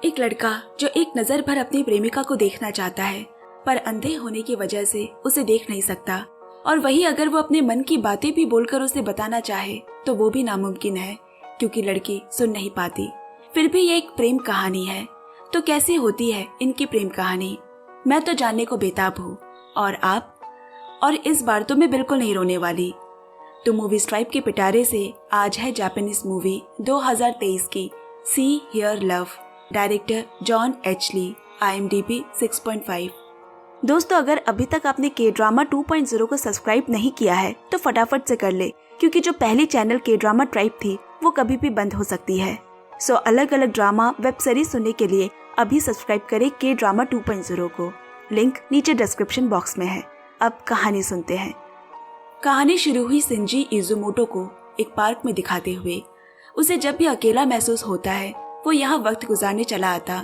एक लड़का जो एक नजर भर अपनी प्रेमिका को देखना चाहता है, पर अंधे होने की वजह से उसे देख नहीं सकता। और वही अगर वो अपने मन की बातें भी बोलकर उसे बताना चाहे तो वो भी नामुमकिन है, क्योंकि लड़की सुन नहीं पाती। फिर भी ये एक प्रेम कहानी है, तो कैसे होती है इनकी प्रेम कहानी, मैं तो जानने को बेताब हूँ। और आप? और इस बार तो मैं बिल्कुल नहीं रोने वाली। तो मूवी स्ट्राइप के पिटारे से आज है जापानीज मूवी 2023 की see hear love, director John H Lee, IMDb 6.5। दोस्तों, अगर अभी तक आपने के ड्रामा 2.0 को सब्सक्राइब नहीं किया है तो फटाफट से कर ले, क्योंकि जो पहली चैनल के ड्रामा ट्राइब थी वो कभी भी बंद हो सकती है। सो अलग अलग ड्रामा वेब सीरीज सुनने के लिए अभी सब्सक्राइब करें के ड्रामा 2.0 को। लिंक नीचे डिस्क्रिप्शन बॉक्स में है। अब कहानी सुनते हैं। कहानी शुरू हुई शिंजी इजुमोटो को एक पार्क में दिखाते हुए। उसे जब भी अकेला महसूस होता है वो यहाँ वक्त गुजारने चला आता।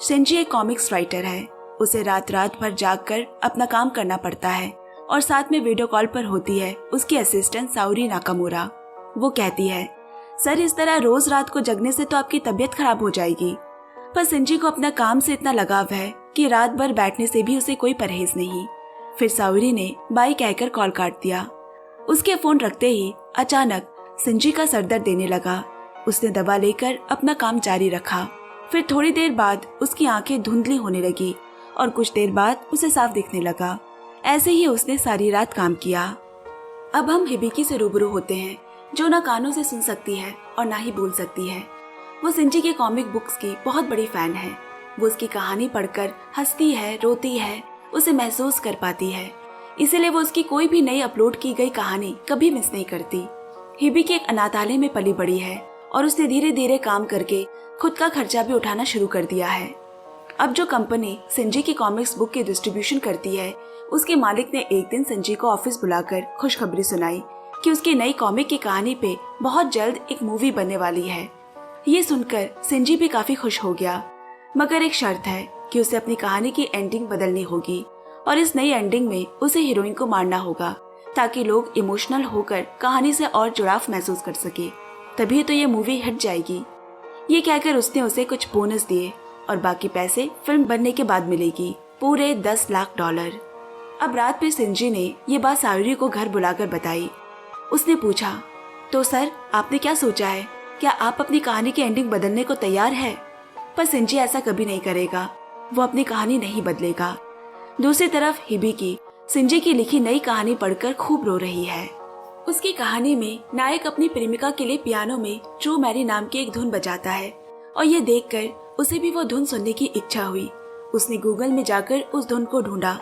शिंजी एक कॉमिक्स राइटर है। उसे रात रात भर जागकर अपना काम करना पड़ता है और साथ में वीडियो कॉल पर होती है उसकी असिस्टेंट साउरी नाकामुरा। वो कहती है, सर इस तरह रोज रात को जगने से तो आपकी तबीयत खराब हो जाएगी। पर शिंजी को अपना काम से इतना लगाव है कि रात भर बैठने से भी उसे कोई परहेज नहीं। फिर साउरी ने बाई कहकर कॉल काट दिया। उसके फोन रखते ही अचानक शिंजी का सरदर्द देने लगा। उसने दवा लेकर अपना काम जारी रखा। फिर थोड़ी देर बाद उसकी आंखें धुंधली होने लगी और कुछ देर बाद उसे साफ दिखने लगा। ऐसे ही उसने सारी रात काम किया। अब हम हिबिकी से रूबरू होते हैं, जो ना कानों से सुन सकती है और ना ही बोल सकती है। वो शिंजी के कॉमिक बुक्स की बहुत बड़ी फैन है। वो उसकी कहानी पढ़कर हंसती है, रोती है, उसे महसूस कर पाती है। इसीलिए वो उसकी कोई भी नई अपलोड की गई कहानी कभी मिस नहीं करती। हिबिकी एक अनाथालय में पली बड़ी है और उसने धीरे धीरे काम करके खुद का खर्चा भी उठाना शुरू कर दिया है। अब जो कंपनी शिंजी की कॉमिक्स बुक की डिस्ट्रीब्यूशन करती है, उसके मालिक ने एक दिन शिंजी को ऑफिस बुलाकर खुशखबरी सुनाई कि उसकी नई कॉमिक की कहानी पे बहुत जल्द एक मूवी बनने वाली है। ये सुनकर शिंजी भी काफी खुश हो गया, मगर एक शर्त है कि उसे अपनी कहानी की एंडिंग बदलनी होगी और इस नई एंडिंग में उसे हीरोइन को मारना होगा, ताकि लोग इमोशनल होकर कहानी से और जुड़ाव महसूस कर सके। तभी तो ये मूवी हिट जाएगी। ये कहकर उसने उसे कुछ बोनस दिए और बाकी पैसे फिल्म बनने के बाद मिलेगी, पूरे $10 लाख। अब रात में शिंजी ने ये बात साउरी को घर बुलाकर बताई। उसने पूछा, तो सर आपने क्या सोचा है? क्या आप अपनी कहानी की एंडिंग बदलने को तैयार है? पर शिंजी ऐसा कभी नहीं करेगा। वो अपनी कहानी नहीं बदलेगा। दूसरी तरफ हिबिकी शिंजी की लिखी नई कहानी पढ़कर खूब रो रही है। उसकी कहानी में नायक अपनी प्रेमिका के लिए पियानो में ट्रू मैरी नाम की एक धुन बजाता है और ये देखकर उसे भी वो धुन सुनने की इच्छा हुई। उसने गूगल में जाकर उस धुन को ढूंढा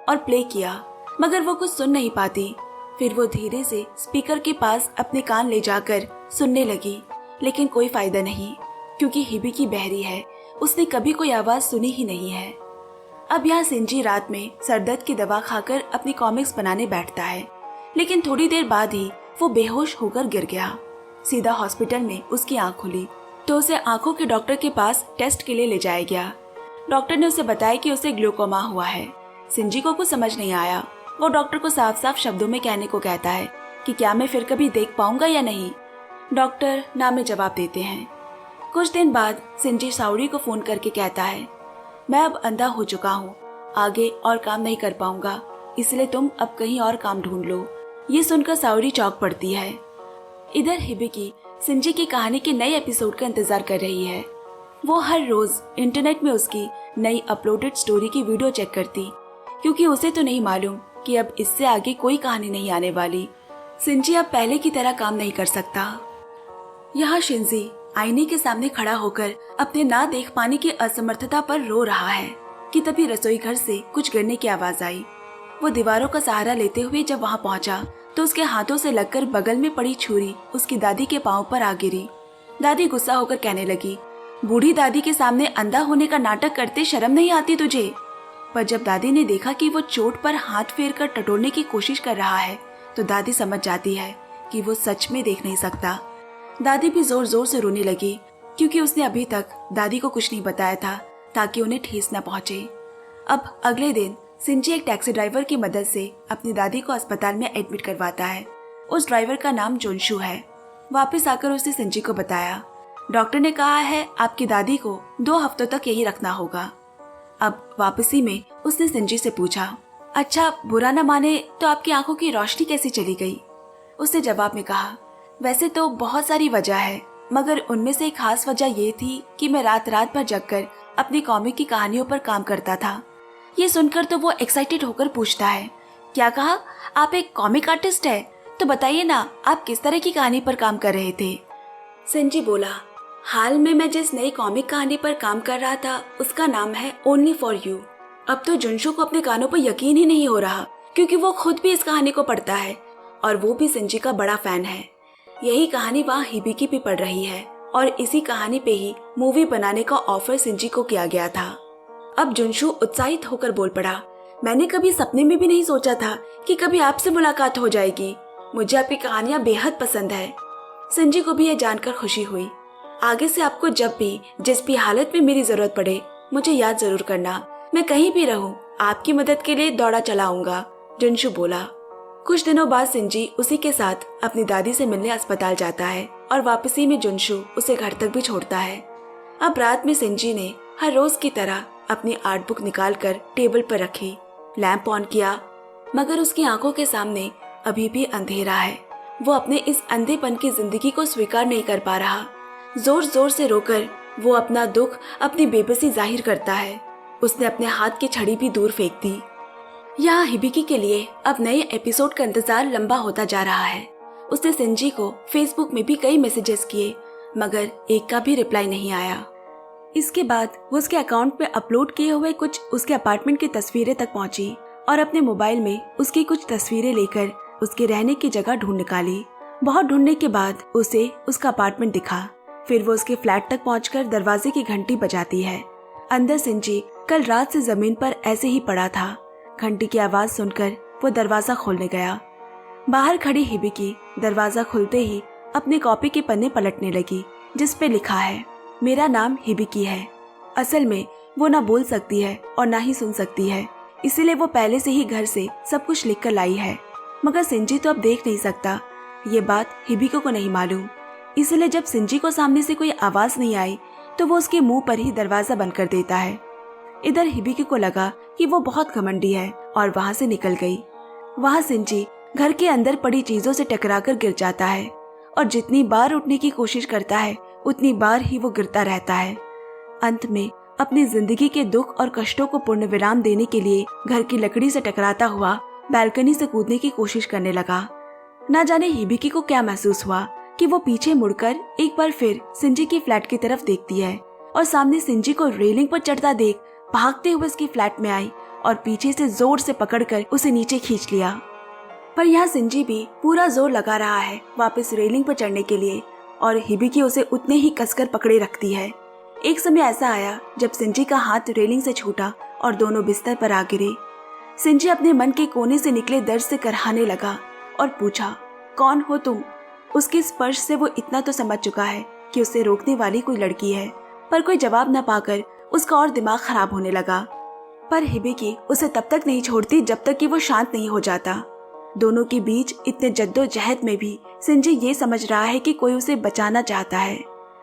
और प्ले किया, मगर वो कुछ सुन नहीं पाती। फिर वो धीरे से स्पीकर के पास अपने कान ले जाकर सुनने लगी, लेकिन कोई फायदा नहीं, क्योंकि हिबिकी बहरी है। उसने कभी कोई आवाज सुनी ही नहीं है। अब यहाँ शिंजी रात में सरदर्द की दवा खाकर अपनी कॉमिक्स बनाने बैठता है, लेकिन थोड़ी देर बाद ही वो बेहोश होकर गिर गया। सीधा हॉस्पिटल में उसकी आंख खुली तो उसे आंखों के डॉक्टर के पास टेस्ट के लिए ले जाया गया। डॉक्टर ने उसे बताया कि उसे ग्लूकोमा हुआ है। शिंजी को कुछ समझ नहीं आया। वो डॉक्टर को साफ साफ शब्दों में कहने को कहता है कि क्या मैं फिर कभी देख पाऊंगा या नहीं। डॉक्टर ना में जवाब देते हैं। कुछ दिन बाद शिंजी साउरी को फोन करके कहता है, मैं अब अंधा हो चुका हूँ, आगे और काम नहीं कर पाऊंगा, इसलिए तुम अब कहीं और काम ढूंढ लो। ये सुनकर साउरी चौंक पड़ती है। इधर हिबिकी शिंजी की कहानी के नए एपिसोड का इंतजार कर रही है। वो हर रोज इंटरनेट में उसकी नई अपलोडेड स्टोरी की वीडियो चेक करती, क्योंकि उसे तो नहीं मालूम कि अब इससे आगे कोई कहानी नहीं आने वाली। शिंजी अब पहले की तरह काम नहीं कर सकता। यहाँ शिंजी आईने के सामने खड़ा होकर अपने ना देख पाने की असमर्थता पर रो रहा है कि तभी रसोई घर से कुछ गिरने की आवाज आई। वो दीवारों का सहारा लेते हुए जब वहाँ पहुँचा तो उसके हाथों से लगकर बगल में पड़ी छुरी उसकी दादी के पांव पर आ गिरी। दादी गुस्सा होकर कहने लगी, बूढ़ी दादी के सामने अंधा होने का नाटक करते शर्म नहीं आती तुझे? पर जब दादी ने देखा कि वो चोट पर हाथ फेर कर टटोलने की कोशिश कर रहा है तो दादी समझ जाती है कि वो सच में देख नहीं सकता। दादी भी जोर जोर से रोने लगी, क्योंकि उसने अभी तक दादी को कुछ नहीं बताया था ताकि उन्हें ठेस न पहुंचे। अब अगले दिन शिंजी एक टैक्सी ड्राइवर की मदद से अपनी दादी को अस्पताल में एडमिट करवाता है। उस ड्राइवर का नाम जोनशु है। वापस आकर उसने शिंजी को बताया। डॉक्टर ने कहा है आपकी दादी को 2 हफ्तों तक यही रखना होगा। अब वापसी में उसने सिंजी से पूछा, अच्छा बुरा न माने तो आपकी आंखों की रोशनी कैसी चली गई? उसने जवाब में कहा, वैसे तो बहुत सारी वजह है, मगर उनमें से एक खास वजह ये थी कि मैं रात रात भर जगकर अपनी कॉमिक की कहानियों पर काम करता था। ये सुनकर तो वो एक्साइटेड होकर पूछता है, क्या कहा? आप एक कॉमिक आर्टिस्ट है? तो बताइए ना, आप किस तरह की कहानी पर काम कर रहे थे? सिंजी बोला, हाल में मैं जिस नई कॉमिक कहानी पर काम कर रहा था उसका नाम है ओनली फॉर यू। अब तो जुनशु को अपने कानों पर यकीन ही नहीं हो रहा, क्योंकि वो खुद भी इस कहानी को पढ़ता है और वो भी सिंजी का बड़ा फैन है। यही कहानी वहाँ हिबिकी भी पढ़ रही है और इसी कहानी पे ही मूवी बनाने का ऑफर सिंजी को किया गया था। अब जुनशु उत्साहित होकर बोल पड़ा, मैंने कभी सपने में भी नहीं सोचा था कि कभी आपसे मुलाकात हो जाएगी। मुझे आपकी कहानियां बेहद पसंद है। सिंजी को भी यह जानकर खुशी हुई। आगे से आपको जब भी जिस भी हालत में मेरी जरूरत पड़े मुझे याद जरूर करना। मैं कहीं भी रहूं आपकी मदद के लिए दौड़ा चलाऊंगा, जुनशु बोला। कुछ दिनों बाद सिंजी उसी के साथ अपनी दादी से मिलने अस्पताल जाता है और वापसी में जुनशु उसे घर तक भी छोड़ता है। अब रात में सिंजी ने हर रोज की तरह अपनी आर्ट बुक निकालकर टेबल पर रखी, लैंप ऑन किया, मगर उसकी आंखों के सामने अभी भी अंधेरा है। वो अपने इस अंधेपन की जिंदगी को स्वीकार नहीं कर पा रहा। जोर जोर से रोकर वो अपना दुख, अपनी बेबसी जाहिर करता है। उसने अपने हाथ की छड़ी भी दूर फेंक दी। यहाँ हिबिकी के लिए अब नए एपिसोड का इंतजार लंबा होता जा रहा है। उसने सिंजी को फेसबुक में भी कई मैसेजेस किए, मगर एक का भी रिप्लाई नहीं आया। इसके बाद वो उसके अकाउंट में अपलोड किए हुए कुछ उसके अपार्टमेंट की तस्वीरें तक पहुंची और अपने मोबाइल में उसकी कुछ तस्वीरें लेकर उसके रहने की जगह ढूंढ निकाली। बहुत ढूंढने के बाद उसे उसका अपार्टमेंट दिखा। फिर वो उसके फ्लैट तक पहुंचकर दरवाजे की घंटी बजाती है। अंदर सिंजी कल रात से जमीन पर ऐसे ही पड़ा था। घंटी की आवाज सुनकर वो दरवाजा खोलने गया। बाहर खड़ी हिबिकी दरवाजा खुलते ही अपने कॉपी के पन्ने पलटने लगी, जिस पे लिखा है, मेरा नाम हिबिकी है। असल में वो ना बोल सकती है और ना ही सुन सकती है, इसीलिए वो पहले से ही घर से सब कुछ लिख कर लाई है। मगर सिंजी तो अब देख नहीं सकता, ये बात हिबिकी को नहीं मालूम। इसलिए जब सिंजी को सामने से कोई आवाज नहीं आई तो वो उसके मुंह पर ही दरवाजा बंद कर देता है। इधर हिबिकी को लगा कि वो बहुत घमंडी है और वहाँ से निकल गई। वहाँ सिंजी घर के अंदर पड़ी चीजों से टकराकर गिर जाता है और जितनी बार उठने की कोशिश करता है उतनी बार ही वो गिरता रहता है। अंत में अपनी जिंदगी के दुख और कष्टों को पूर्ण विराम देने के लिए घर की लकड़ी से टकराता हुआ बैल्कनी से कूदने की कोशिश करने लगा। ना जाने हिबिकी को क्या महसूस हुआ कि वो पीछे मुड़कर एक बार फिर सिंजी की फ्लैट की तरफ देखती है और सामने सिंजी को रेलिंग पर चढ़ता देख भागते हुए उसकी फ्लैट में आई और पीछे से जोर से पकड़कर उसे नीचे खींच लिया। पर यहाँ सिंजी भी पूरा जोर लगा रहा है वापस रेलिंग पर चढ़ने के लिए और हिबिकी उसे उतने ही कसकर पकड़े रखती है। एक समय ऐसा आया जब सिंजी का हाथ रेलिंग से छूटा और दोनों बिस्तर पर आ गिरे। सिंजी अपने मन के कोने से निकले दर्द से करहाने लगा और पूछा, कौन हो तुम? उसके स्पर्श से वो इतना तो समझ चुका है कि उसे रोकने वाली कोई लड़की है, पर कोई जवाब न पाकर उसका और दिमाग खराब होने लगा। पर हिबिकी उसे तब तक नहीं छोड़ती जब तक कि वो शांत नहीं हो जाता। दोनों के बीच इतने जद्दोजहद में भी सिंजी ये समझ रहा है कि कोई उसे बचाना चाहता है।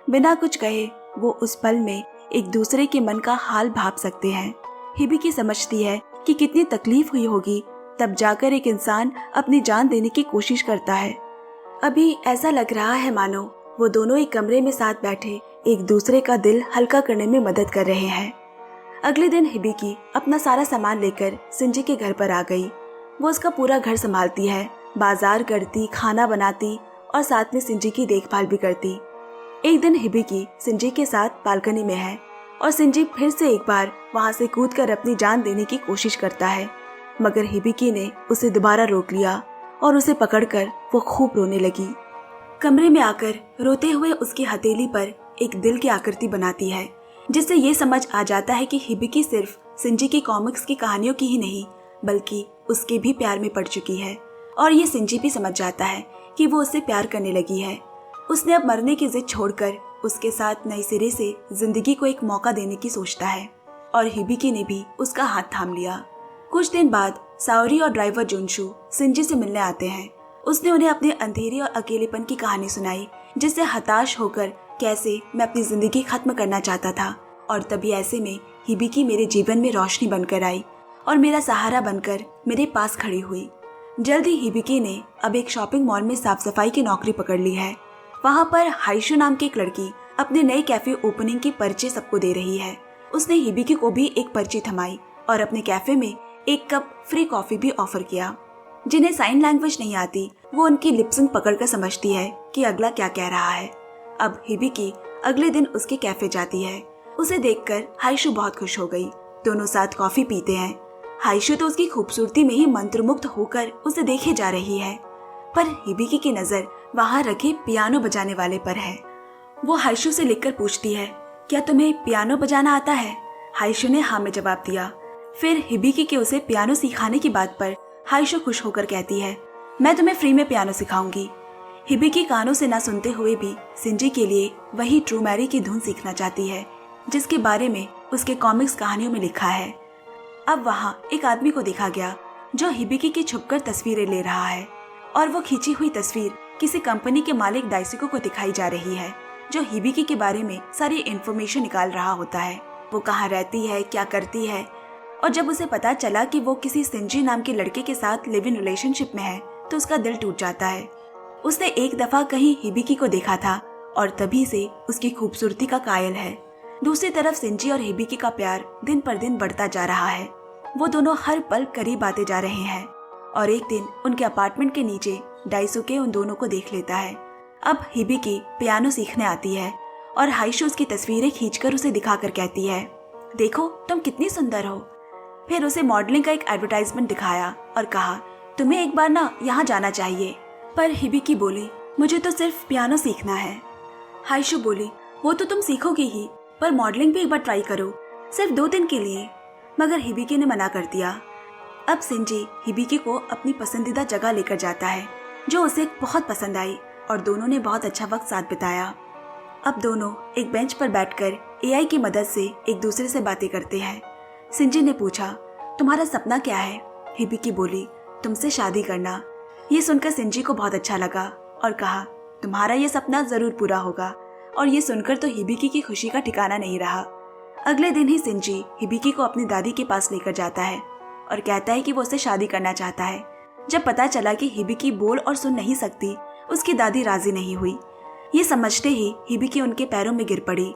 बिना कुछ कहे वो उस पल में एक दूसरे के मन का हाल भाप सकते हैं। हिबिकी समझती है कि कितनी तकलीफ हुई होगी, तब जाकर एक इंसान अपनी जान देने की कोशिश करता है। अभी ऐसा लग रहा है मानो वो दोनों एक कमरे में साथ बैठे एक दूसरे का दिल हल्का करने में मदद कर रहे हैं। अगले दिन हिबिकी अपना सारा सामान लेकर सिंजी के घर पर आ गई। वो उसका पूरा घर संभालती है, बाजार करती, खाना बनाती और साथ में सिंजी की देखभाल भी करती। एक दिन हिबिकी सिंजी के साथ बालकनी में है और सिंजी फिर से एक बार वहां से कूदकर अपनी जान देने की कोशिश करता है, मगर हिबिकी ने उसे दोबारा रोक लिया और उसे पकड़कर वो खूब रोने लगी। कमरे में आकर रोते हुए उसकी हथेली पर एक दिल की आकृति बनाती है, जिससे ये समझ आ जाता है कि हिबिकी सिर्फ सिंजी की कॉमिक्स की कहानियों की ही नहीं बल्कि उसके भी प्यार में पड़ चुकी है। और ये सिंजी भी समझ जाता है कि वो उससे प्यार करने लगी है। उसने अब मरने की जिद छोड़कर उसके साथ नए सिरे से जिंदगी को एक मौका देने की सोचता है और हिबिकी ने भी उसका हाथ थाम लिया। कुछ दिन बाद साओरी और ड्राइवर जुनशु सिंजी से मिलने आते हैं। उसने उन्हें अपने अंधेरे और अकेलेपन की कहानी सुनाई, जिससे हताश होकर कैसे मैं अपनी जिंदगी खत्म करना चाहता था। और तभी ऐसे में हिबिकी मेरे जीवन में रोशनी बनकर आई और मेरा सहारा बनकर मेरे पास खड़ी हुई। जल्द ही हिबिकी ने अब एक शॉपिंग मॉल में साफ सफाई की नौकरी पकड़ ली है। वहाँ पर हाइशु नाम की एक लड़की अपने नए कैफे ओपनिंग की पर्ची सबको दे रही है। उसने हिबिकी को भी एक पर्ची थमाई और अपने कैफे में एक कप फ्री कॉफी भी ऑफर किया। जिन्हें साइन लैंग्वेज नहीं आती वो उनकी लिपसिंग पकड़कर समझती है कि अगला क्या कह रहा है। अब हिबिकी अगले दिन उसके कैफे जाती है। उसे देखकर हाइशु बहुत खुश हो गई। दोनों साथ कॉफी पीते हैं। हाइशु तो उसकी खूबसूरती में ही मंत्रमुग्ध होकर उसे देखे जा रही है, पर हिबिकी की नजर वहाँ रखे पियानो बजाने वाले पर है। वो हाइशु से लिखकर पूछती है, क्या तुम्हें पियानो बजाना आता है? हाइशु ने हाँ में जवाब दिया। फिर हिबिकी के उसे पियानो सिखाने की बात पर हाइशु खुश होकर कहती है, मैं तुम्हें फ्री में पियानो सिखाऊंगी। हिबिकी कानों से ना सुनते हुए भी सिंजी के लिए वही ट्रू मैरी की धुन सीखना चाहती है जिसके बारे में उसके कॉमिक्स कहानियों में लिखा है। अब वहाँ एक आदमी को देखा गया जो हिबिकी की छुपकर तस्वीरें ले रहा है और वो खींची हुई तस्वीर किसी कंपनी के मालिक डाइसुको को दिखाई जा रही है, जो हिबिकी के बारे में सारी इन्फॉर्मेशन निकाल रहा होता है। वो कहाँ रहती है, क्या करती है, और जब उसे पता चला कि वो किसी सिंजी नाम के लड़के के साथ लिव इन रिलेशनशिप में है तो उसका दिल टूट जाता है। उसने एक दफा कहीं हिबिकी को देखा था और तभी से उसकी खूबसूरती का कायल है। दूसरी तरफ सिंजी और हिबिकी का प्यार दिन पर दिन बढ़ता जा रहा है। वो दोनों हर पल करीब आते जा रहे हैं और एक दिन उनके अपार्टमेंट के नीचे डाइसुके उन दोनों को देख लेता है। अब हिबिकी पियानो सीखने आती है और हाइशु उसकी तस्वीरें खींचकर उसे दिखाकर कहती है, देखो तुम कितनी सुंदर हो। फिर उसे मॉडलिंग का एक एडवर्टाइजमेंट दिखाया और कहा, तुम्हें एक बार ना यहाँ जाना चाहिए। पर हिबिकी बोली, मुझे तो सिर्फ पियानो सीखना है। हाइशु बोली, वो तो तुम सीखोगे ही, पर मॉडलिंग भी एक बार ट्राई करो, सिर्फ 2 दिन के लिए। मगर हिबिकी ने मना कर दिया। अब सिंजी हिबिकी को अपनी पसंदीदा जगह लेकर जाता है जो उसे बहुत पसंद आई और दोनों ने बहुत अच्छा वक्त साथ बिताया। अब दोनों एक बेंच पर बैठकर एआई की मदद से एक दूसरे से बातें करते हैं। सिंजी ने पूछा, तुम्हारा सपना क्या है? हिबिकी बोली, तुमसे शादी करना। ये सुनकर सिंजी को बहुत अच्छा लगा और कहा, तुम्हारा ये सपना जरूर पूरा होगा। और ये सुनकर तो हिबिकी की खुशी का ठिकाना नहीं रहा। अगले दिन ही सिंजी हिबिकी को अपनी दादी के पास लेकर जाता है और कहता है कि वो उससे शादी करना चाहता है। जब पता चला कि हिबिकी बोल और सुन नहीं सकती, उसकी दादी राजी नहीं हुई। ये समझते ही हिबिकी उनके पैरों में गिर पड़ी।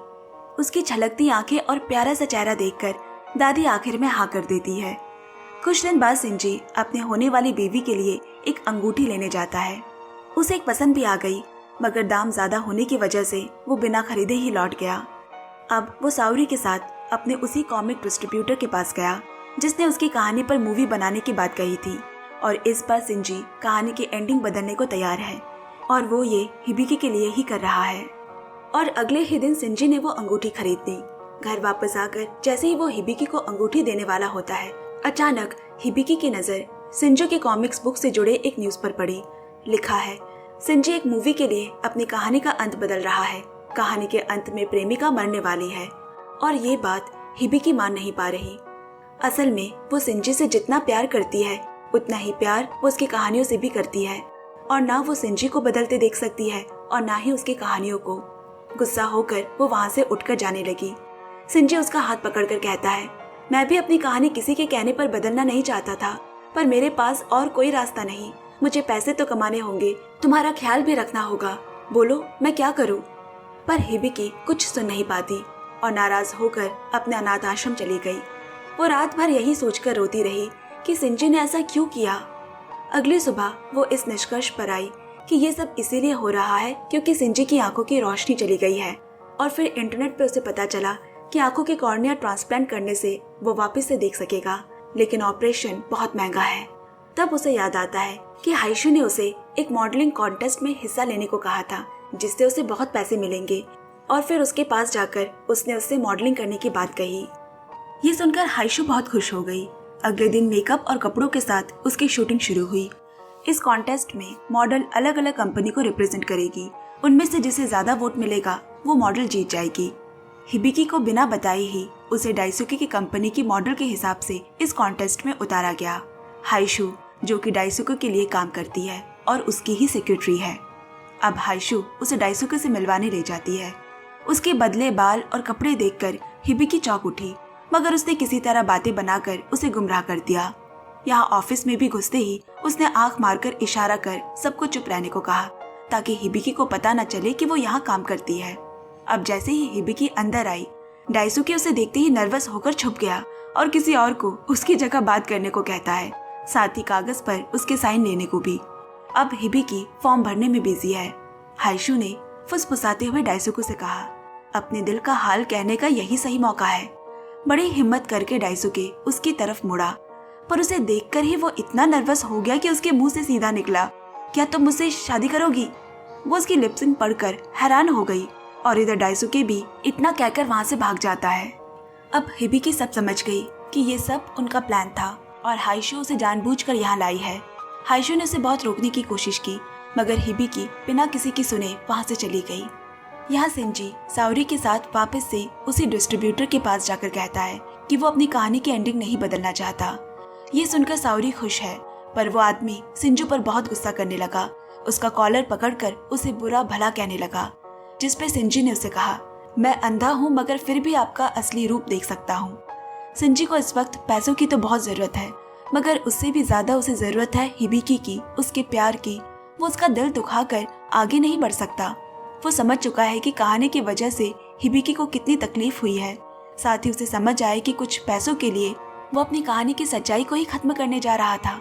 उसकी छलकती आंखें और प्यारा सा चेहरा देखकर दादी आखिर में हाँ कर देती है। कुछ दिन बाद सिंजी अपने होने वाली बेबी के लिए एक अंगूठी लेने जाता है। उसे एक पसंद भी आ गई, मगर दाम ज्यादा होने की वजह से वो बिना खरीदे ही लौट गया। अब वो साउरी के साथ अपने उसी कॉमिक डिस्ट्रीब्यूटर के पास गया जिसने उसकी कहानी पर मूवी बनाने की बात कही थी, और इस बार सिंजी कहानी की एंडिंग बदलने को तैयार है और वो ये हिबिकी के लिए ही कर रहा है। और अगले ही दिन सिंजी ने वो अंगूठी खरीद ली। घर वापस आकर जैसे ही वो हिबिकी को अंगूठी देने वाला होता है, अचानक हिबिकी की नजर सिंजो के कॉमिक्स बुक से जुड़े एक न्यूज पर पड़ी। लिखा है, सिंजी एक मूवी के लिए अपनी कहानी का अंत बदल रहा है। कहानी के अंत में प्रेमिका मरने वाली है और ये बात हिबिकी मान नहीं पा रही। असल में वो सिंजी से जितना प्यार करती है उतना ही प्यार वो उसकी कहानियों से भी करती है, और ना वो सिंजी को बदलते देख सकती है और ना ही उसकी कहानियों को। गुस्सा होकर वो वहाँ से उठकर जाने लगी। सिंजी उसका हाथ पकड़कर कहता है, मैं भी अपनी कहानी किसी के कहने पर बदलना नहीं चाहता था, पर मेरे पास और कोई रास्ता नहीं। मुझे पैसे तो कमाने होंगे, तुम्हारा ख्याल भी रखना होगा। बोलो मैं क्या करूं? पर हिबिकी कुछ सुन नहीं पाती और नाराज होकर अपने अनाथ आश्रम चली गई। वो रात भर यही सोचकर रोती रही कि सिंजी ने ऐसा क्यों किया। अगली सुबह वो इस निष्कर्ष पर आई कि ये सब इसीलिए हो रहा है क्योंकि सिंजी की आंखों की रोशनी चली गई है। और फिर इंटरनेट पे उसे पता चला कि आंखों के कॉर्निया ट्रांसप्लांट करने से वो वापस से देख सकेगा, लेकिन ऑपरेशन बहुत महंगा है। तब उसे याद आता है कि हाइशु ने उसे एक मॉडलिंग कॉन्टेस्ट में हिस्सा लेने को कहा था जिससे उसे बहुत पैसे मिलेंगे, और फिर उसके पास जाकर उसने उससे मॉडलिंग करने की बात कही। ये सुनकर हाइशु बहुत खुश हो गई। अगले दिन मेकअप और कपड़ों के साथ उसकी शूटिंग शुरू हुई। इस कॉन्टेस्ट में मॉडल अलग अलग कंपनी को रिप्रेजेंट करेगी। उनमें से जिसे ज्यादा वोट मिलेगा वो मॉडल जीत जाएगी। हिबिकी को बिना बताए ही उसे डाइसुके की कंपनी की मॉडल के हिसाब से इस कॉन्टेस्ट में उतारा गया। हाइशु जो कि डाइसुके के लिए काम करती है और उसकी ही सेक्रेटरी है। अब हाइशु उसे डाइसुके से मिलवाने ले जाती है उसके बदले बाल और कपड़े देखकर हिबिकी चौंक उठी, मगर उसने किसी तरह बातें बनाकर उसे गुमराह कर दिया। यहाँ ऑफिस में भी घुसते ही उसने आंख मारकर इशारा कर सबको चुप रहने को कहा, ताकि हिबिकी को पता न चले कि वो यहाँ काम करती है। अब जैसे ही हिबिकी अंदर आई, डाइसुके उसे देखते ही नर्वस होकर छुप गया और किसी और को उसकी जगह बात करने को कहता है, साथ ही कागज पर उसके साइन लेने को भी। अब हिबिकी फॉर्म भरने में बिजी है। हाइशू ने फुसफुसाते हुए डाइसुके से कहा, अपने दिल का हाल कहने का यही सही मौका है। बड़ी हिम्मत करके डाइसुके उसकी तरफ मुड़ा, पर उसे देखकर ही वो इतना नर्वस हो गया कि उसके मुंह से सीधा निकला, क्या तुम मुझसे शादी करोगी? वो उसकी लिपसिंग पढ़कर हैरान हो गई और इधर डाइसुके भी इतना कहकर वहां से भाग जाता है। अब हिबिकी सब समझ गई कि ये सब उनका प्लान था और हाइशू उसे जानबूझकर यहाँ लाई है। हाइशू ने उसे बहुत रोकने की कोशिश की, मगर हिबिकी बिना किसी की सुने वहां से चली गई। यहाँ सिंजी साओरी के साथ वापस से उसी डिस्ट्रीब्यूटर के पास जाकर कहता है कि वो अपनी कहानी की एंडिंग नहीं बदलना चाहता। ये सुनकर साओरी खुश है, पर वो आदमी सिंजू पर बहुत गुस्सा करने लगा। उसका कॉलर पकड़कर उसे बुरा भला कहने लगा, जिस पे सिंजी ने उसे कहा, मैं अंधा हूँ मगर फिर भी आपका असली रूप देख सकता हूँ। सिंजी को इस वक्त पैसों की तो बहुत जरूरत है, मगर उससे भी ज्यादा उसे जरूरत है हिबिकी की, उसके प्यार की। वो उसका दिल दुखाकर आगे नहीं बढ़ सकता। वो समझ चुका है कि कहानी की वजह से हिबिकी को कितनी तकलीफ हुई है। साथ ही उसे समझ आए कि कुछ पैसों के लिए वो अपनी कहानी की सच्चाई को ही खत्म करने जा रहा था।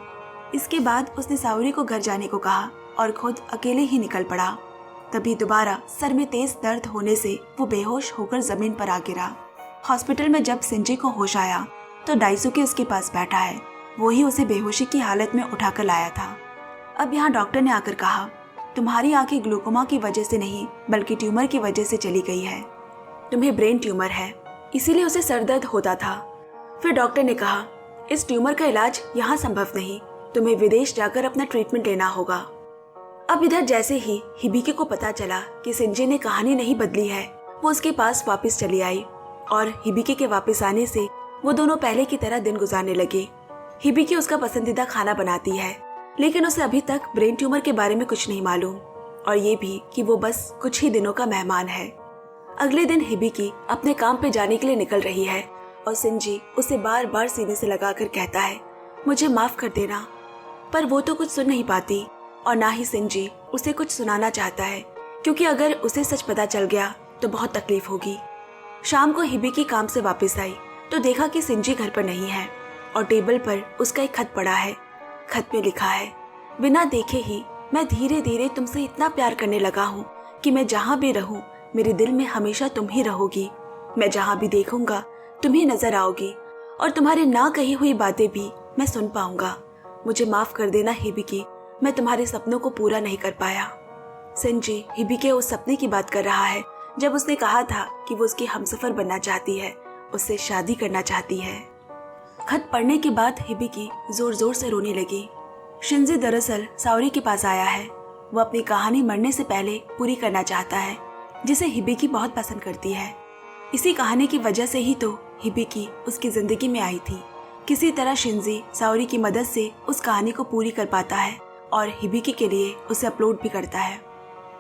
इसके बाद उसने साओरी को घर जाने को कहा और खुद अकेले ही निकल पड़ा। तभी दोबारा सर में तेज दर्द होने से वो बेहोश होकर जमीन पर आ गिरा। हॉस्पिटल में जब सिंजी को होश आया तो डाइसुके उसके पास बैठा है। वो ही उसे बेहोशी की हालत में उठाकर लाया था। अब यहाँ डॉक्टर ने आकर कहा, तुम्हारी आंखें ग्लूकोमा की वजह से नहीं बल्कि ट्यूमर की वजह से चली गई है। तुम्हें ब्रेन ट्यूमर है, इसीलिए उसे सर दर्द होता था। फिर डॉक्टर ने कहा, इस ट्यूमर का इलाज यहाँ संभव नहीं, तुम्हें विदेश जाकर अपना ट्रीटमेंट लेना होगा। अब इधर जैसे ही हिबिकी को पता चला कि सिंजी ने कहानी नहीं बदली है, वो उसके पास वापस चली आई और हिबिकी के वापस आने से वो दोनों पहले की तरह दिन गुजारने लगे। हिबिकी उसका पसंदीदा खाना बनाती है, लेकिन उसे अभी तक ब्रेन ट्यूमर के बारे में कुछ नहीं मालूम, और ये भी कि वो बस कुछ ही दिनों का मेहमान है। अगले दिन हिबिकी अपने काम पे जाने के लिए निकल रही है और सिंजी उसे बार बार सीने से लगाकर कहता है, मुझे माफ कर देना। पर वो तो कुछ सुन नहीं पाती और ना ही सिंजी उसे कुछ सुनाना चाहता है, क्योंकि अगर उसे सच पता चल गया तो बहुत तकलीफ होगी। शाम को हिबिकी काम से वापस आई तो देखा कि सिंजी घर पर नहीं है और टेबल पर उसका एक खत पड़ा है। खत में लिखा है, बिना देखे ही मैं धीरे धीरे तुमसे इतना प्यार करने लगा हूँ कि मैं जहाँ भी रहूँ मेरे दिल में हमेशा तुम ही रहोगी। मैं जहाँ भी देखूंगा तुम ही नजर आओगी और तुम्हारी ना कही हुई बातें भी मैं सुन पाऊंगा। मुझे माफ कर देना हिबिकी, मैं तुम्हारे सपनों को पूरा नहीं कर पाया। सिंजी हिबिकी उस सपने की बात कर रहा है जब उसने कहा था कि वो उसकी हमसफर बनना चाहती है, उससे शादी करना चाहती है। खत पढ़ने के बाद हिबिकी जोर जोर से रोने लगी। शिंजी दरअसल साओरी के पास आया है। वो अपनी कहानी मरने से पहले पूरी करना चाहता है, जिसे हिबिकी बहुत पसंद करती है। इसी कहानी की वजह से ही तो हिबिकी उसकी जिंदगी में आई थी। किसी तरह शिंजी साओरी की मदद से उस कहानी को पूरी कर पाता है और हिबिकी के लिए उसे अपलोड भी करता है।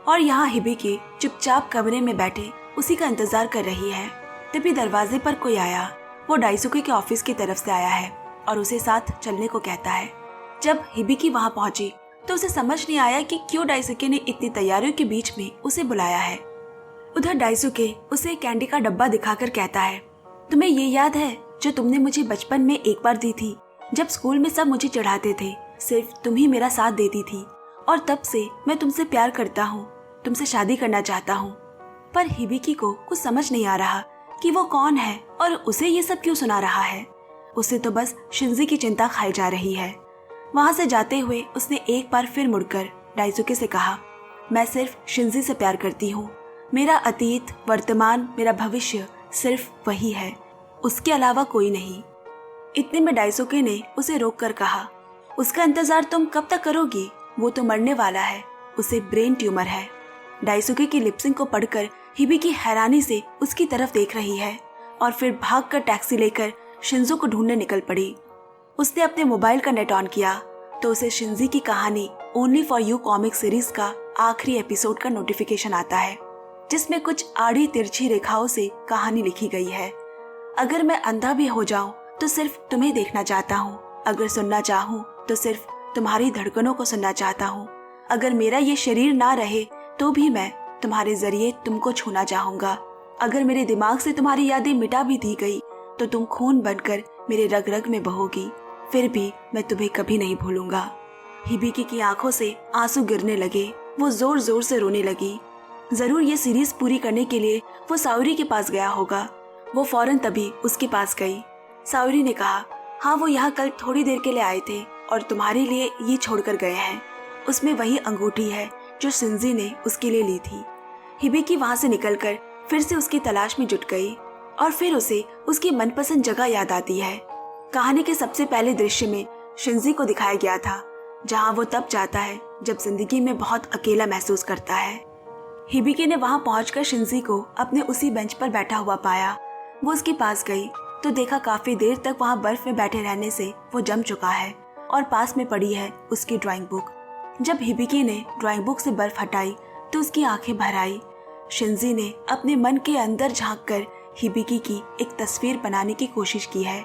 और यहाँ हिबिकी चुपचाप कमरे में बैठे उसी का इंतजार कर रही है। तभी दरवाजे पर कोई आया। वो डाइसुके के ऑफिस की तरफ से आया है और उसे साथ चलने को कहता है। जब हिबिकी वहां पहुंची तो उसे समझ नहीं आया कि क्यों डाइसुके ने इतनी तैयारियों के बीच में उसे बुलाया है। उधर डाइसुके उसे कैंडी का डब्बा दिखाकर कहता है, तुम्हें ये याद है जो तुमने मुझे बचपन में एक बार दी थी, जब स्कूल में सब मुझे चढ़ाते थे, सिर्फ तुम ही मेरा साथ देती थी, और तब से मैं तुमसे प्यार करता हूँ, तुमसे शादी करना चाहता हूँ। पर हिबिकी को कुछ समझ नहीं आ रहा कि वो कौन है और उसे ये सब क्यों सुना रहा है। उसे तो बस शिंजी की चिंता खाई जा रही है। वहां से जाते हुए उसने एक बार फिर मुड़कर डाइसुके से कहा, मैं सिर्फ शिंजी से प्यार करती हूँ। मेरा अतीत, वर्तमान, मेरा भविष्य सिर्फ वही है, उसके अलावा कोई नहीं। इतने में डाइसुके ने उसे रोक कर कहा, उसका इंतजार तुम कब तक करोगी? वो तो मरने वाला है, उसे ब्रेन ट्यूमर है। डाइसुके की लिपसिंग को पढ़कर हिबिकी हैरानी से उसकी तरफ देख रही है और फिर भागकर टैक्सी लेकर शिंजो को ढूंढने निकल पड़ी। उसने अपने मोबाइल का नेट ऑन किया तो उसे शिंजी की कहानी only for you comic series का आखिरी एपिसोड का नोटिफिकेशन आता है। जिसमें कुछ आड़ी तिरछी रेखाओं से कहानी लिखी गई है। अगर मैं अंधा भी हो जाऊं तो सिर्फ तुम्हें देखना चाहता हूँ। अगर सुनना चाहूँ तो सिर्फ तुम्हारी धड़कनों को सुनना चाहता हूँ। अगर मेरा ये शरीर ना रहे तो भी मैं तुम्हारे जरिए तुमको छूना चाहूंगा। अगर मेरे दिमाग से तुम्हारी यादें मिटा भी दी गई तो तुम खून बनकर मेरे रग रग में बहोगी, फिर भी मैं तुम्हें कभी नहीं भूलूंगा। हिबिकी की आंखों से आंसू गिरने लगे। वो जोर जोर से रोने लगी। जरूर ये सीरीज पूरी करने के लिए वो साउरी के पास गया होगा। वो फौरन तभी उसके पास गई। साउरी ने कहा, हाँ वो यहाँ कल थोड़ी देर के लिए आए थे और तुम्हारे लिए ये छोड़कर गए हैं। उसमें वही अंगूठी है जो शिंजी ने उसके लिए ली थी। हिबिकी वहाँ से निकलकर फिर से उसकी तलाश में जुट गई और फिर उसे उसकी मनपसंद जगह याद आती है। कहानी के सबसे पहले दृश्य में शिंजी को दिखाया गया था, जहाँ वो तब जाता है जब जिंदगी में बहुत अकेला महसूस करता है। हिबिकी ने वहाँ पहुंचकर शिंजी को अपने उसी बेंच पर बैठा हुआ पाया। वो उसके पास गई तो देखा काफी देर तक वहाँ बर्फ में बैठे रहने से वो जम चुका है और पास में पड़ी है उसकी ड्राइंग बुक। जब हिबिकी ने ड्राइंग बुक से बर्फ हटाई तो उसकी आंखें भर आई। शिंजी ने अपने मन के अंदर झांककर हिबिकी की एक तस्वीर बनाने की कोशिश की है।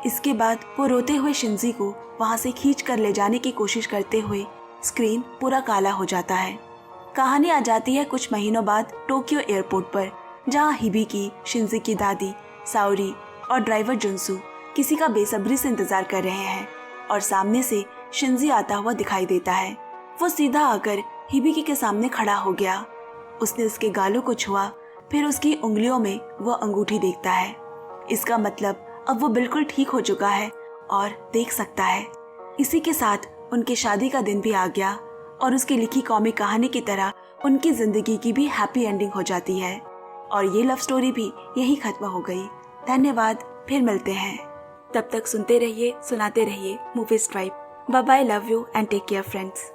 इसके बाद वो रोते हुए शिंजी को वहां से खींच कर ले जाने की कोशिश करते हुए स्क्रीन पूरा काला हो जाता है। कहानी आ जाती है कुछ महीनों बाद टोक्यो एयरपोर्ट पर, जहां हिबिकी, शिंजी की दादी साउरी और ड्राइवर जुनसू किसी का बेसब्री से इंतजार कर रहे हैं और सामने से शिंजी आता हुआ दिखाई देता है। वो सीधा आकर हिबिकी के सामने खड़ा हो गया। उसने उसके गालों को छुआ, फिर उसकी उंगलियों में वो अंगूठी देखता है। इसका मतलब अब वो बिल्कुल ठीक हो चुका है और देख सकता है। इसी के साथ उनकी शादी का दिन भी आ गया और उसकी लिखी कॉमिक कहानी की तरह उनकी जिंदगी की भी हैप्पी एंडिंग हो जाती है और ये लव स्टोरी भी यही खत्म हो गई। धन्यवाद, फिर मिलते हैं। तब तक सुनते रहिए, सुनाते रहिए movies tribe. Bye bye, love you and take care friends.